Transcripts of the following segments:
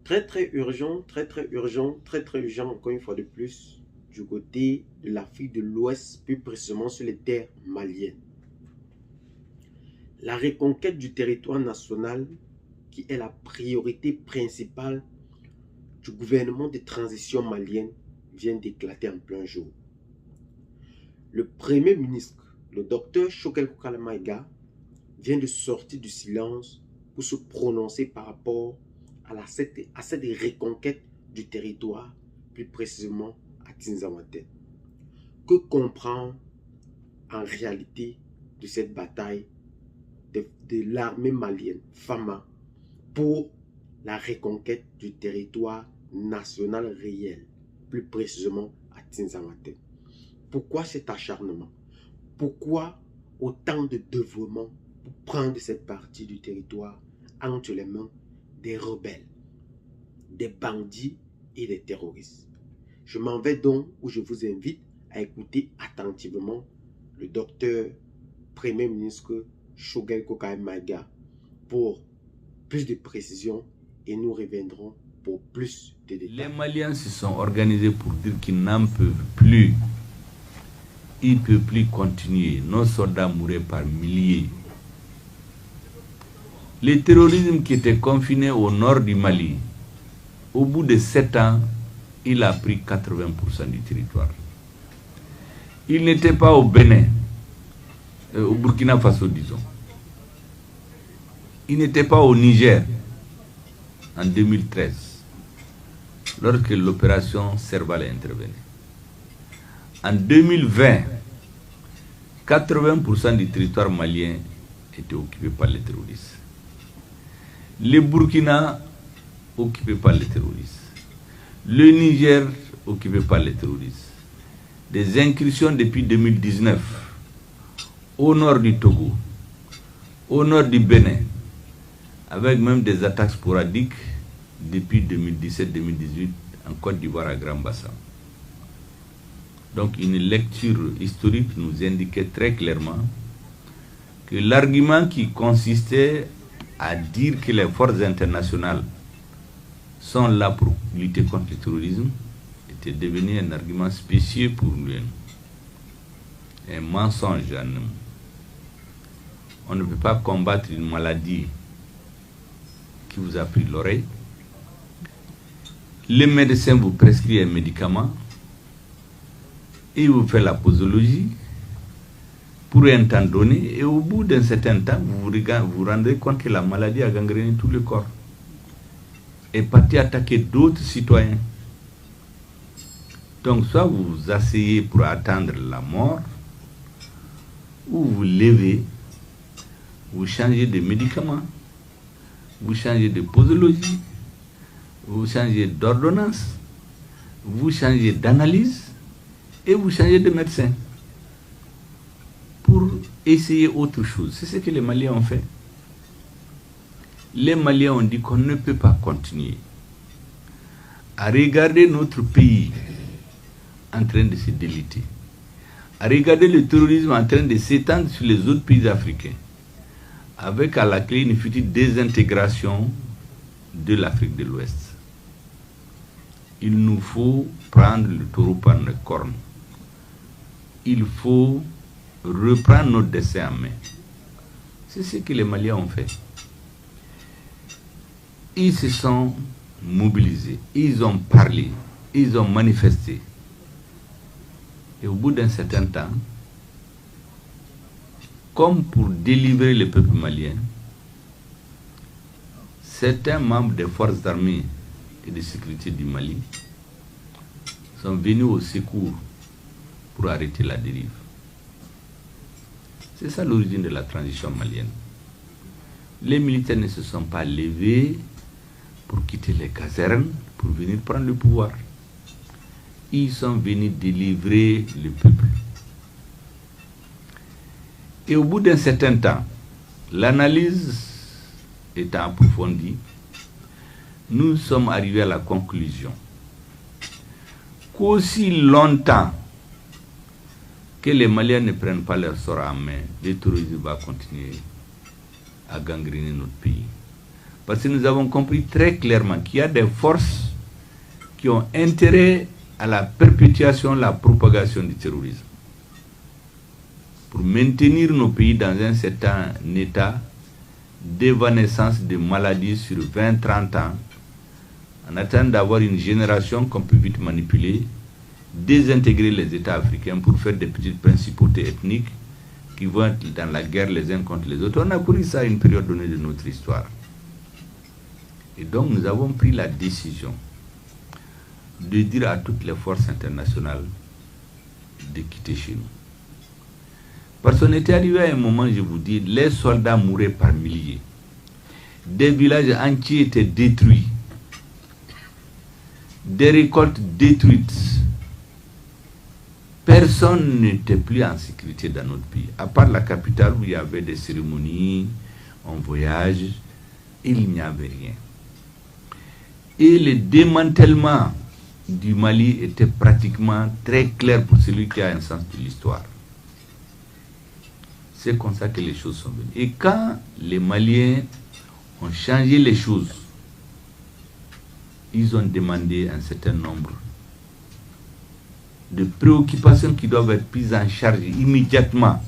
Très urgent, très urgent, très urgent, encore une fois de plus, du côté de l'Afrique de l'Ouest, plus précisément sur les terres maliennes. La reconquête du territoire national, qui est la priorité principale du gouvernement de transition malienne, vient d'éclater en plein jour. Le Premier ministre, le docteur Choguel Kokala Maïga, vient de sortir du silence pour se prononcer par rapport à cette reconquête du territoire, plus précisément à Tinzawatène. Que comprend en réalité de cette bataille de l'armée malienne, FAMA, pour la reconquête du territoire national réel, plus précisément à Tinzawatène? Pourquoi cet acharnement? Pourquoi autant de dévouement pour prendre cette partie du territoire entre les mains des rebelles, des bandits et des terroristes? Je m'en vais donc, où je vous invite à écouter attentivement le docteur Premier ministre Choguel Kokala Maïga pour plus de précision, et nous reviendrons pour plus de détails. Les Maliens se sont organisés pour dire qu'ils n'en peuvent plus. Ils ne peuvent plus continuer. Nos soldats mouraient par milliers. Le terrorisme qui était confiné au nord du Mali, au bout de 7 ans, il a pris 80% du territoire. Il n'était pas au Bénin, au Burkina Faso, disons. Il n'était pas au Niger en 2013, lorsque l'opération Serval est intervenue. En 2020, 80% du territoire malien était occupé par les terroristes. Le Burkina, occupé par les terroristes. Le Niger, occupé par les terroristes. Des incursions depuis 2019 au nord du Togo, au nord du Bénin, avec même des attaques sporadiques depuis 2017-2018 en Côte d'Ivoire à Grand Bassam. Donc une lecture historique nous indiquait très clairement que l'argument qui consistait à dire que les forces internationales sont là pour lutter contre le terrorisme était devenu un argument spécieux pour lui. Un mensonge à nous. On ne peut pas combattre une maladie qui vous a pris l'oreille. Les médecins vous prescrivent un médicament et vous faites la posologie pour un temps donné, et au bout d'un certain temps, vous vous rendez compte que la maladie a gangréné tout le corps et parti attaquer d'autres citoyens. Donc soit vous vous asseyez pour attendre la mort, ou vous levez, vous changez de médicament, vous changez de posologie, vous changez d'ordonnance, vous changez d'analyse et vous changez de médecin pour essayer autre chose. C'est ce que les Maliens ont fait. Les Maliens ont dit qu'on ne peut pas continuer à regarder notre pays en train de se déliter, à regarder le terrorisme en train de s'étendre sur les autres pays africains, avec à la clé une future désintégration de l'Afrique de l'Ouest. Il nous faut prendre le taureau par les cornes. Il faut reprendre notre destin en main. C'est ce que les Maliens ont fait. Ils se sont mobilisés, ils ont parlé, ils ont manifesté. Et au bout d'un certain temps, comme pour délivrer le peuple malien, certains membres des forces armées et de sécurité du Mali sont venus au secours pour arrêter la dérive. C'est ça l'origine de la transition malienne. Les militaires ne se sont pas levés pour quitter les casernes, pour venir prendre le pouvoir. Ils sont venus délivrer le peuple. Et au bout d'un certain temps, l'analyse étant approfondie, nous sommes arrivés à la conclusion qu'aussi longtemps que les Maliens ne prennent pas leur sort en main, le terrorisme va continuer à gangréner notre pays. Parce que nous avons compris très clairement qu'il y a des forces qui ont intérêt à la perpétuation, la propagation du terrorisme. Pour maintenir nos pays dans un certain état d'évanescence de maladies sur 20-30 ans, en attendant d'avoir une génération qu'on peut vite manipuler, désintégrer les États africains pour faire des petites principautés ethniques qui vont être dans la guerre les uns contre les autres. On a connu ça à une période donnée de notre histoire. Et donc nous avons pris la décision de dire à toutes les forces internationales de quitter chez nous. Parce qu'on était arrivé à un moment, je vous dis, les soldats mouraient par milliers. Des villages entiers étaient détruits. Des récoltes détruites. Personne n'était plus en sécurité dans notre pays. À part la capitale où il y avait des cérémonies, on voyage, il n'y avait rien. Et le démantèlement du Mali était pratiquement très clair pour celui qui a un sens de l'histoire. C'est comme ça que les choses sont venues. Et quand les Maliens ont changé les choses, ils ont demandé un certain nombre de préoccupations qui doivent être prises en charge immédiatement.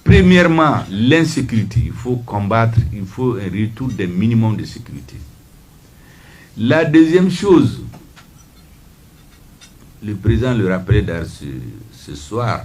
Premièrement, l'insécurité. Il faut combattre, il faut un retour des minimums de sécurité. La deuxième chose, le président le rappelait d'ailleurs ce soir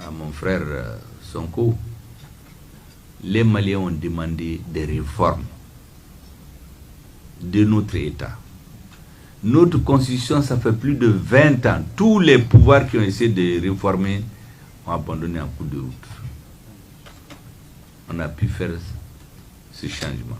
à mon frère Sonko, les Maliens ont demandé des réformes de notre État. Notre constitution, ça fait plus de 20 ans. Tous les pouvoirs qui ont essayé de réformer ont abandonné en cours de route. On a pu faire ce changement.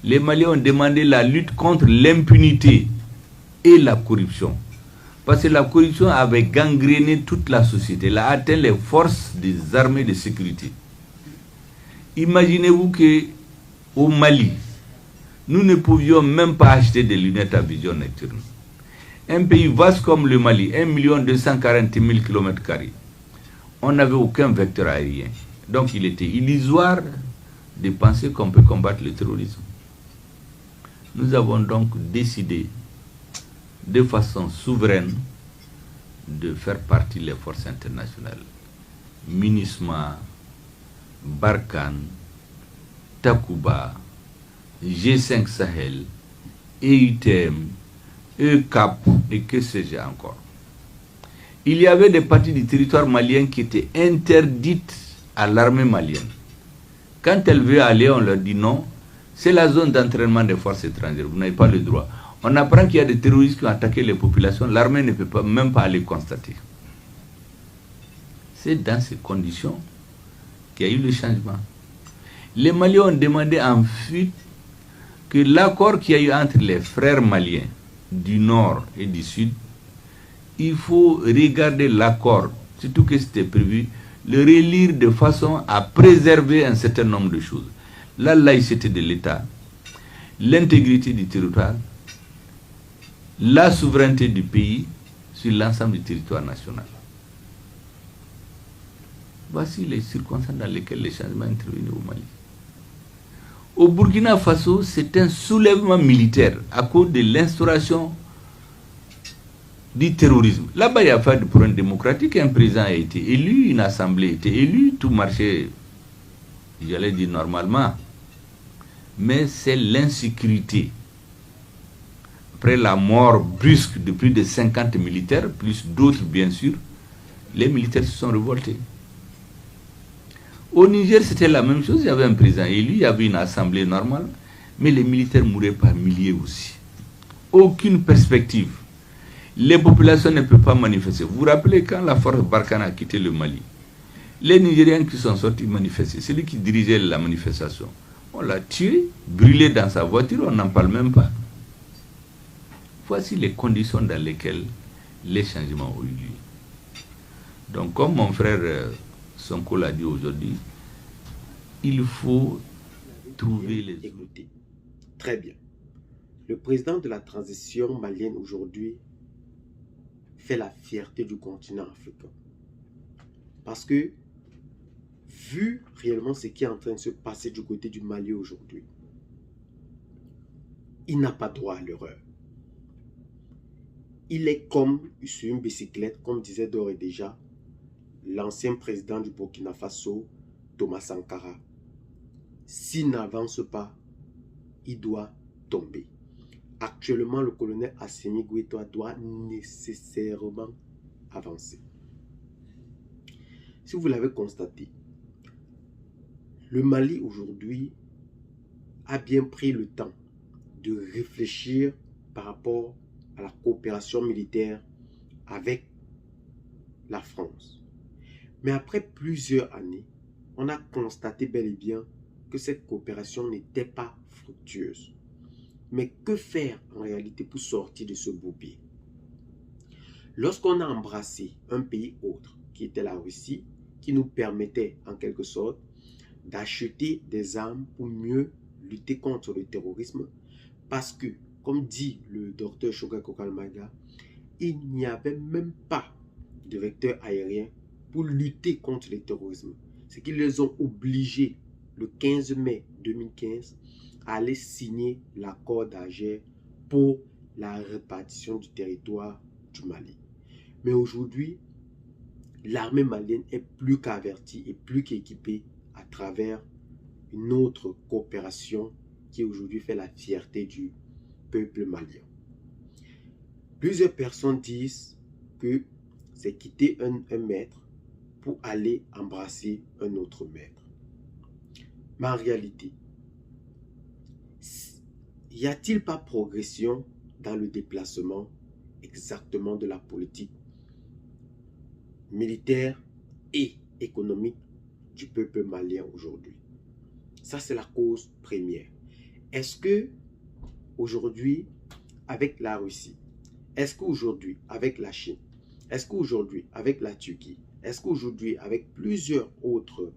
Les Maliens ont demandé la lutte contre l'impunité et la corruption. Parce que la corruption avait gangréné toute la société. Elle a atteint les forces des armées de sécurité. Imaginez-vous qu'au Mali, nous ne pouvions même pas acheter des lunettes à vision nocturne. Un pays vaste comme le Mali, 1 240 000 km², on n'avait aucun vecteur aérien. Donc il était illusoire de penser qu'on peut combattre le terrorisme. Nous avons donc décidé de façon souveraine de faire partie des forces internationales. MINUSMA, Barkhane, Takuba, G5 Sahel, EUTM, ECAP et que sais-je encore. Il y avait des parties du territoire malien qui étaient interdites à l'armée malienne. Quand elle veut aller, on leur dit non, c'est la zone d'entraînement des forces étrangères, vous n'avez pas le droit. On apprend qu'il y a des terroristes qui ont attaqué les populations, l'armée ne peut même pas aller constater. C'est dans ces conditions qu'il y a eu le changement. Les Maliens ont demandé ensuite que l'accord qu'il y a eu entre les frères maliens du Nord et du Sud, il faut regarder l'accord, surtout que c'était prévu, le relire de façon à préserver un certain nombre de choses. La laïcité de l'État, l'intégrité du territoire, la souveraineté du pays sur l'ensemble du territoire national. Voici les circonstances dans lesquelles les changements interviennent au Mali. Au Burkina Faso, c'est un soulèvement militaire à cause de l'instauration du terrorisme. Là-bas, il y a pas de problème démocratique. Un président a été élu, une assemblée a été élue, tout marchait, j'allais dire normalement. Mais c'est l'insécurité. Après la mort brusque de plus de 50 militaires, plus d'autres bien sûr, les militaires se sont révoltés. Au Niger, c'était la même chose. Il y avait un président élu, il y avait une assemblée normale, mais les militaires mouraient par milliers aussi. Aucune perspective. Les populations ne peuvent pas manifester. Vous vous rappelez quand la force Barkhane a quitté le Mali, les Nigériens qui sont sortis manifester, celui qui dirigeait la manifestation, on l'a tué, brûlé dans sa voiture, on n'en parle même pas. Voici les conditions dans lesquelles les changements ont eu lieu. Donc, comme mon frère Sonko l'a dit aujourd'hui, il faut trouver les... Écoutez, très bien. Le président de la transition malienne aujourd'hui fait la fierté du continent africain. Parce que vu réellement ce qui est en train de se passer du côté du Mali aujourd'hui, il n'a pas droit à l'erreur. Il est comme sur une bicyclette, comme disait d'ores et déjà l'ancien président du Burkina Faso, Thomas Sankara. S'il n'avance pas, il doit tomber. Actuellement, le colonel Assimi Goïta doit nécessairement avancer. Si vous l'avez constaté, le Mali aujourd'hui a bien pris le temps de réfléchir par rapport à la coopération militaire avec la France. Mais après plusieurs années, on a constaté bel et bien que cette coopération n'était pas fructueuse. Mais que faire en réalité pour sortir de ce bourbier? Lorsqu'on a embrassé un pays autre, qui était la Russie, qui nous permettait en quelque sorte d'acheter des armes pour mieux lutter contre le terrorisme, parce que, comme dit le docteur Shoga Kokalmaga, il n'y avait même pas de vecteur aérien pour lutter contre le terrorisme. C'est qu'ils les ont obligés le 15 mai 2015 à aller signer l'accord d'Alger pour la répartition du territoire du Mali. Mais aujourd'hui, l'armée malienne est plus qu'avertie et plus qu'équipée à travers une autre coopération qui aujourd'hui fait la fierté du peuple malien. Plusieurs personnes disent que c'est quitter un maître pour aller embrasser un autre maître. Mais en réalité, y a-t-il pas progression dans le déplacement exactement de la politique militaire et économique du peuple malien aujourd'hui? Ça, c'est la cause première. Est-ce que aujourd'hui, avec la Russie, est-ce qu'aujourd'hui, avec la Chine, est-ce qu'aujourd'hui, avec la Turquie, est-ce qu'aujourd'hui, avec plusieurs autres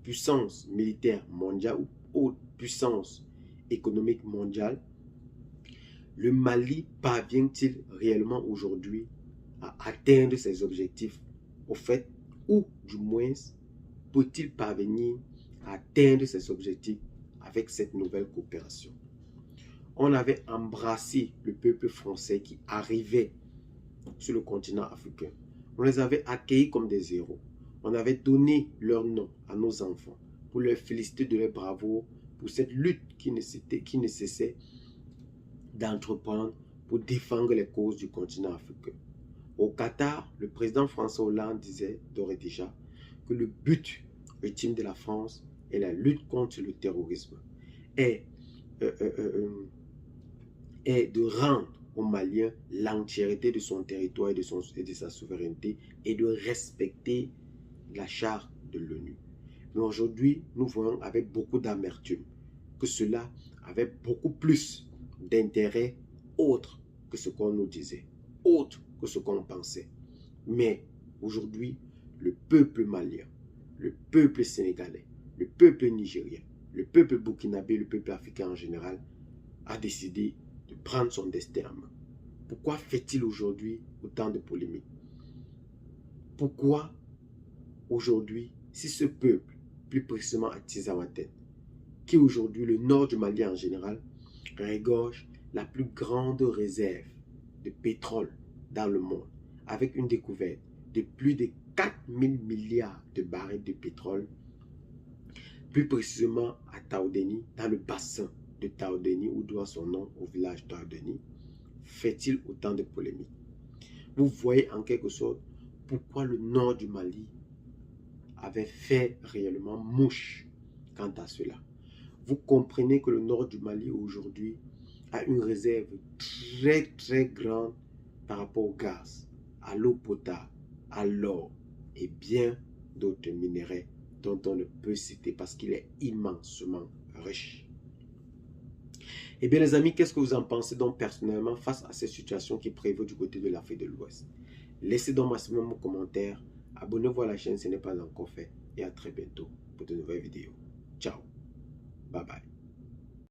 puissances militaires mondiales ou autres puissances économiques mondiales, le Mali parvient-il réellement aujourd'hui à atteindre ses objectifs au fait, ou du moins peut-il parvenir à atteindre ses objectifs avec cette nouvelle coopération? On avait embrassé le peuple français qui arrivait sur le continent africain. On les avait accueillis comme des héros. On avait donné leur nom à nos enfants pour leur féliciter de leur bravoure pour cette lutte qui ne cessait d'entreprendre pour défendre les causes du continent africain. Au Qatar, le président François Hollande disait d'ores et déjà que le but ultime de la France est la lutte contre le terrorisme et de rendre aux Maliens l'entièreté de son territoire et de sa souveraineté et de respecter la charte de l'ONU. Mais aujourd'hui, nous voyons avec beaucoup d'amertume que cela avait beaucoup plus d'intérêt autre que ce qu'on nous disait, autre que ce qu'on pensait. Mais aujourd'hui, le peuple malien, le peuple sénégalais, le peuple nigérien, le peuple burkinabé, le peuple africain en général, a décidé de prendre son destin en main. Pourquoi fait-il aujourd'hui autant de polémiques? Pourquoi aujourd'hui, si ce peuple, plus précisément à Tizawaten, qui aujourd'hui, le nord du Mali en général, regorge la plus grande réserve de pétrole dans le monde, avec une découverte de plus de 4000 milliards de barils de pétrole, plus précisément à Taoudéni, dans le bassin de Taoudéni, où doit son nom au village Taoudéni, fait-il autant de polémiques? Vous voyez en quelque sorte pourquoi le nord du Mali avait fait réellement mouche quant à cela. Vous comprenez que le nord du Mali aujourd'hui a une réserve très grande par rapport au gaz, à l'eau potable, à l'or et bien d'autres minéraux dont on ne peut citer parce qu'il est immensement riche. Eh bien les amis, qu'est-ce que vous en pensez donc personnellement face à cette situation qui prévaut du côté de l'Afrique de l'Ouest? Laissez donc maximum vos commentaires, abonnez-vous à la chaîne si ce n'est pas encore fait et à très bientôt pour de nouvelles vidéos. Ciao, bye bye.